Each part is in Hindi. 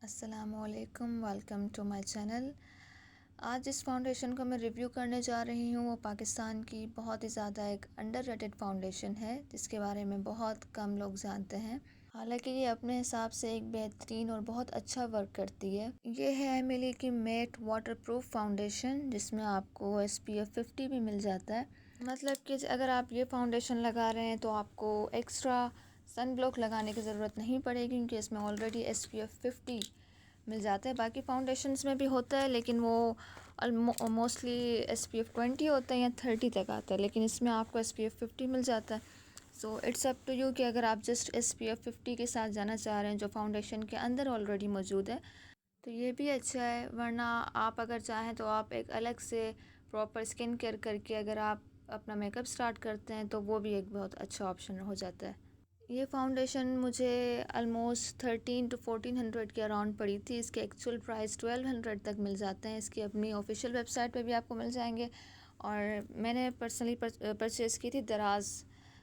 अस्सलामुअलैकुम, वेलकम टू माय चैनल। आज जिस फाउंडेशन को मैं रिव्यू करने जा रही हूँ वो पाकिस्तान की बहुत ही ज़्यादा एक अंडररेटेड फाउंडेशन है जिसके बारे में बहुत कम लोग जानते हैं। हालांकि ये अपने हिसाब से एक बेहतरीन और बहुत अच्छा वर्क करती है। ये है मिली की मेट वाटरप्रूफ फाउंडेशन जिसमें आपको SPF 50 भी मिल जाता है। मतलब कि अगर आप ये फाउंडेशन लगा रहे हैं तो आपको एक्स्ट्रा सन ब्लॉक लगाने की ज़रूरत नहीं पड़ेगी क्योंकि इसमें ऑलरेडी SPF 50 मिल जाता है। बाकी फाउंडेशंस में भी होता है लेकिन वो मोस्टली SPF 20 होता है या 30 तक आता है, लेकिन इसमें आपको SPF 50 मिल जाता है। So it's up to you कि अगर आप जस्ट SPF 50 के साथ जाना चाह रहे हैं जो फाउंडेशन के अंदर ऑलरेडी मौजूद है तो ये भी अच्छा है, वरना आप अगर चाहें तो आप एक अलग से प्रॉपर स्किन केयर करके अगर आप अपना मेकअप स्टार्ट करते हैं तो वो भी एक बहुत अच्छा ऑप्शन हो जाता है। ये फाउंडेशन मुझे ऑलमोस्ट 1300 to 1400 के अराउंड पड़ी थी। इसके एक्चुअल प्राइस 1200 तक मिल जाते हैं। इसकी अपनी ऑफिशियल वेबसाइट पे भी आपको मिल जाएंगे और मैंने पर्सनली परचेज़ की थी दराज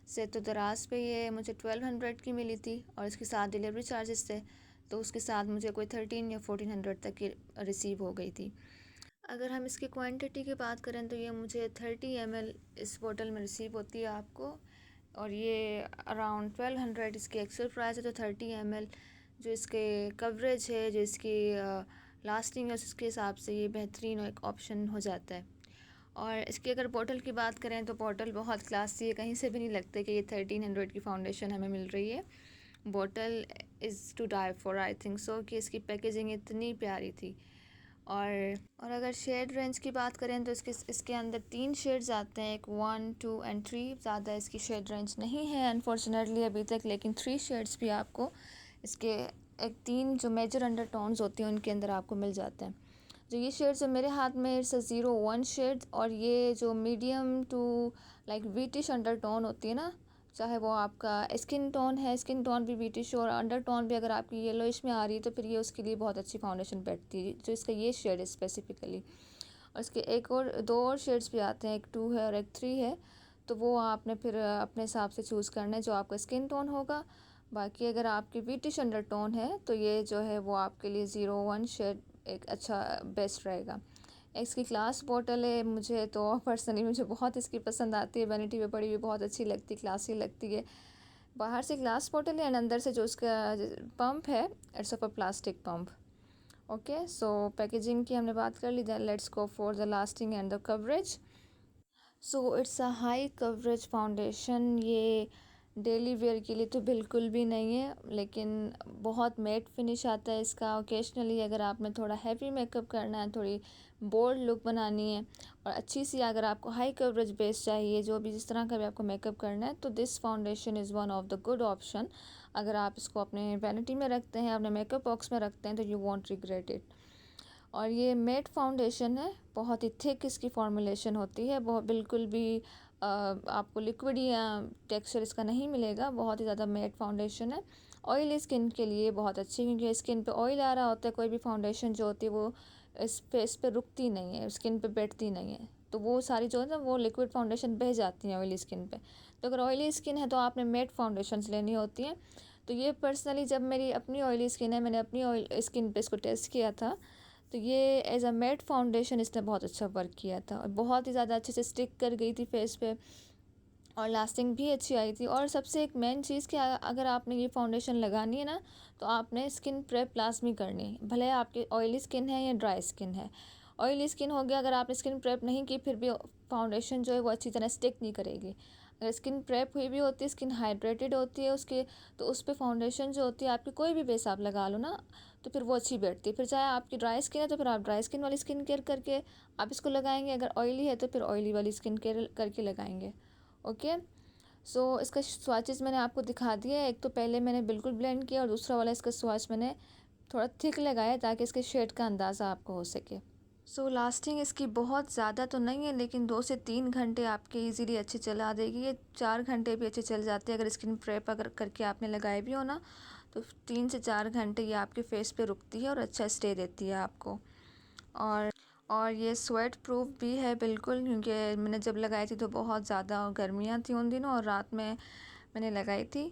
से, तो दराज पे ये मुझे 1200 की मिली थी और इसके साथ डिलीवरी चार्जेस थे तो उसके साथ मुझे कोई 13 या 1400 तक की रिसीव हो गई थी। अगर हम इसकी क्वांटिटी की बात करें तो ये मुझे 30 ml इस बोतल में रिसीव होती है आपको, और ये अराउंड 1200 इसकी एक्चुअल प्राइस है। तो 30 ml जो इसके कवरेज है, जो इसकी लास्टिंग है, उसके हिसाब से ये बेहतरीन एक ऑप्शन हो जाता है। और इसकी अगर बोतल की बात करें तो बोतल बहुत क्लासी है, कहीं से भी नहीं लगता कि ये 1300 की फाउंडेशन हमें मिल रही है। बोतल is to die for, I think so, कि इसकी पैकेजिंग इतनी प्यारी थी। और अगर शेड रेंज की बात करें तो इसके अंदर 3 शेड्स आते हैं, एक 1, 2 एंड 3। ज़्यादा इसकी शेड रेंज नहीं है अनफॉर्चुनेटली अभी तक, लेकिन 3 शेड्स भी आपको इसके एक 3 जो मेजर अंडर टोन्स होती हैं उनके अंदर आपको मिल जाते हैं। जो ये शेड्स है मेरे हाथ में, इट्स 01 शेड, और ये जो medium to like wheatish undertone होती है ना, चाहे वो आपका स्किन टोन है, स्किन टोन भी वीटिश और अंडर टोन भी अगर आपकी येलोइश में आ रही है तो फिर ये उसके लिए बहुत अच्छी फाउंडेशन बैठती है, जो इसका ये शेड है स्पेसिफिकली। और इसके एक और 2 और शेड्स भी आते हैं, एक 2 है और एक 3 है, तो वो आपने फिर अपने हिसाब से चूज़ करना है जो आपका स्किन टोन होगा। बाकी अगर आपकी वीटिश अंडर टोन है तो ये जो है वो आपके लिए 01 शेड एक अच्छा बेस्ट रहेगा। इसकी क्लास बॉटल है, मुझे तो पर्सनली मुझे बहुत इसकी पसंद आती है, वैनिटी पे पड़ी हुई बहुत अच्छी लगती, क्लासी लगती है। बाहर से ग्लास बॉटल है एंड अंदर से जो उसका पंप है it's of a plastic pump. Okay, so packaging की हमने बात कर ली, then let's go for the lasting and the coverage. So it's a high coverage foundation. ये डेली वेयर के लिए तो बिल्कुल भी नहीं है, लेकिन बहुत मैट फिनिश आता है इसका। ओकेजनली अगर आपने थोड़ा हैवी मेकअप करना है, थोड़ी बोल्ड लुक बनानी है और अच्छी सी अगर आपको हाई कवरेज बेस चाहिए, जो भी जिस तरह का भी आपको मेकअप करना है, तो this foundation is one of the good option. अगर आप इसको अपने वैनिटी में रखते हैं, अपने मेकअप बॉक्स में रखते हैं तो यू वॉन्ट रिग्रेट इट। और ये मेट फाउंडेशन है, बहुत ही थिक इसकी फॉर्मुलेशन होती है, बहुत बिल्कुल भी आपको लिक्विड या टेक्सचर इसका नहीं मिलेगा, बहुत ही ज़्यादा मेट फाउंडेशन है। ऑयली स्किन के लिए बहुत अच्छी, क्योंकि स्किन पे ऑयल आ रहा होता है, कोई भी फाउंडेशन जो होती है वो इस फेस पे रुकती नहीं है, स्किन पे बैठती नहीं है, तो वो सारी जो है ना वो लिक्विड फाउंडेशन बह जाती हैं ऑयली स्किन पे। तो अगर ऑयली स्किन है तो आपने मेट फाउंडेशंस लेनी होती हैं। तो ये पर्सनली जब मेरी अपनी ऑयली स्किन है, मैंने अपनी ऑयल स्किन पे इसको टेस्ट किया था, तो ये एज अ मेट फाउंडेशन इसने बहुत अच्छा वर्क किया था और बहुत ही ज़्यादा अच्छे से स्टिक कर गई थी फेस पे और लास्टिंग भी अच्छी आई थी। और सबसे एक मेन चीज़ कि अगर आपने ये फाउंडेशन लगानी है ना तो आपने स्किन प्रेप लाजमी करनी है, भले आपकी ऑयली स्किन है या ड्राई स्किन है। ऑयली स्किन हो गया, अगर आपने स्किन प्रेप नहीं की फिर भी फाउंडेशन जो है वो अच्छी तरह स्टिक नहीं करेगी। अगर स्किन प्रेप हुई भी होती है, स्किन हाइड्रेटेड होती है उसके, तो उस पर फाउंडेशन जो होती है आपकी कोई भी बेस आप लगा लो ना तो फिर वो अच्छी बैठती है। फिर चाहे आपकी ड्राई स्किन है तो फिर आप ड्राई स्किन वाली स्किन केयर करके आप इसको लगाएंगे, अगर ऑयली है तो फिर ऑयली वाली स्किन केयर करके लगाएंगे। ओके, सो इसका स्वाचेस मैंने आपको दिखा दिया है। एक तो पहले मैंने बिल्कुल ब्लेंड किया और दूसरा वाला इसका स्वाच मैंने थोड़ा थिक लगाया ताकि इसके शेड का अंदाज़ा आपको हो सके। सो लास्टिंग इसकी बहुत ज़्यादा तो नहीं है, लेकिन 2 से 3 घंटे आपके इजीली अच्छे चला देगी। ये 4 घंटे भी अच्छे चल जाते हैं अगर स्किन प्रेप अगर करके आपने लगाए भी हो ना, तो 3 से 4 घंटे ये आपके फेस पे रुकती है और अच्छा स्टे देती है आपको। और और ये स्वेट प्रूफ भी है बिल्कुल, क्योंकि मैंने जब लगाई थी तो बहुत ज़्यादा गर्मियाँ थी उन दिनों और रात में मैंने लगाई थी।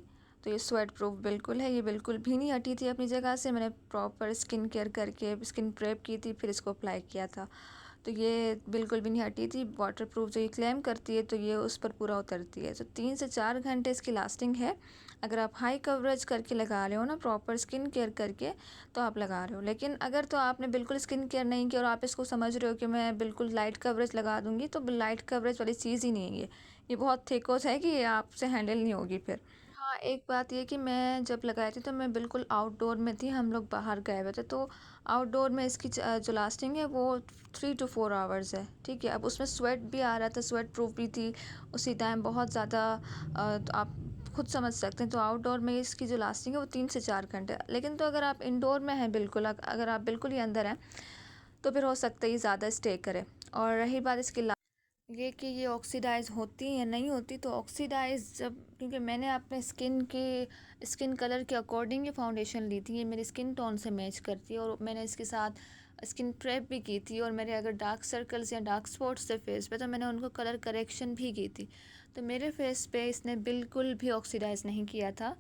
तो ये स्वेट प्रूफ बिल्कुल है, ये बिल्कुल भी नहीं हटी थी अपनी जगह से। मैंने प्रॉपर स्किन केयर करके स्किन प्रेप की थी, फिर इसको अप्लाई किया था, तो ये बिल्कुल भी नहीं हटी थी। वाटर प्रूफ जो ये क्लेम करती है तो ये उस पर पूरा उतरती है। तो 3 से 4 घंटे इसकी लास्टिंग है। अगर आप हाई कवरेज करके लगा रहे हो ना, प्रॉपर स्किन केयर करके, तो आप लगा रहे हो। लेकिन अगर तो आपने बिल्कुल स्किन केयर नहीं किया और आप इसको समझ रहे हो कि मैं बिल्कुल लाइट कवरेज लगा दूंगी, तो लाइट कवरेज वाली चीज़ ही नहीं है ये बहुत थिक हो जाएगी, ये आपसे हैंडल नहीं होगी फिर। हाँ, एक बात ये कि मैं जब लगाई थी तो मैं बिल्कुल आउटडोर में थी, हम लोग बाहर गए हुए थे, तो आउटडोर में इसकी जो लास्टिंग है वो 3 to 4 आवर्स है, ठीक है। अब उसमें स्वेट भी आ रहा था, स्वेट प्रूफ भी थी उसी टाइम बहुत ज़्यादा, तो आप खुद समझ सकते हैं। तो आउटडोर में इसकी जो लास्टिंग है वो 3 से 4 घंटे। लेकिन तो अगर आप इंडोर में हैं बिल्कुल, अगर आप बिल्कुल ही अंदर हैं, तो फिर हो सकता है ये ज़्यादा स्टे करे। और रही बात इसकी ये कि ये ऑक्सीडाइज होती या नहीं होती, तो ऑक्सीडाइज जब, क्योंकि मैंने अपने स्किन कलर के अकॉर्डिंग ये फाउंडेशन ली थी, ये मेरी स्किन टोन से मैच करती है, और मैंने इसके साथ स्किन प्रेप भी की थी, और मेरे अगर डार्क सर्कल्स या डार्क स्पॉट्स थे फेस पे, तो मैंने उनको कलर करेक्शन भी की थी। तो मेरे फेस पे इसने बिल्कुल भी ऑक्सीडाइज नहीं किया था,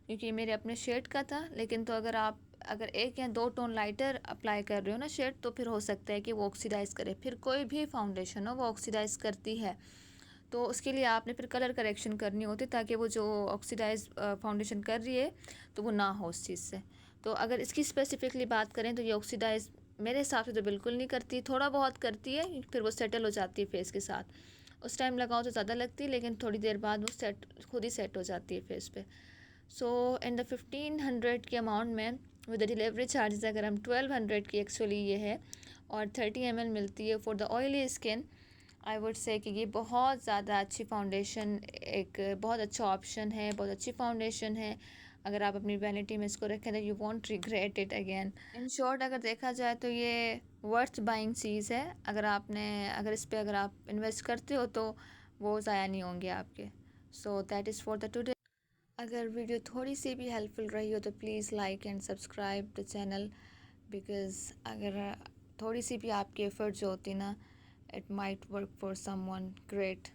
क्योंकि मेरे अपने शेड का था। लेकिन तो अगर 1 या 2 टोन लाइटर अप्लाई कर रहे हो ना शेड, तो फिर हो सकता है कि वो ऑक्सीडाइज़ करे। फिर कोई भी फाउंडेशन हो वो ऑक्सीडाइज़ करती है, तो उसके लिए आपने फिर कलर करेक्शन करनी होती, ताकि वो जो ऑक्सीडाइज फाउंडेशन कर रही है तो वो ना हो उस चीज़ से। तो अगर इसकी स्पेसिफिकली बात करें तो ये ऑक्सीडाइज मेरे हिसाब से तो बिल्कुल नहीं करती, थोड़ा बहुत करती है, फिर वो सेटल हो जाती है फेस के साथ। उस टाइम लगाओ तो ज़्यादा लगती है, लेकिन थोड़ी देर बाद वो खुद ही सेट हो जाती है फेस पे। सो इन द 1500 के अमाउंट में विद द डिलीवरी चार्जेस, अगर हम 1200 की एक्चुअली ये है, और 30 ml मिलती है for the oily skin, I would say कि ये बहुत ज़्यादा अच्छी फाउंडेशन, एक बहुत अच्छा ऑप्शन है, बहुत अच्छी फाउंडेशन है। अगर आप अपनी वैनिटी में इसको रखें तो you want regret it again. In short अगर देखा जाए तो ये वर्थ बाइंग चीज़ है। अगर इस पर अगर आप इन्वेस्ट करते हो तो वो ज़ाया नहीं होंगे आपके। So that is for the today. अगर वीडियो थोड़ी सी भी हेल्पफुल रही हो तो please like and subscribe the channel, because अगर थोड़ी सी भी आपकी एफर्ट जो होती ना, it might work for someone great.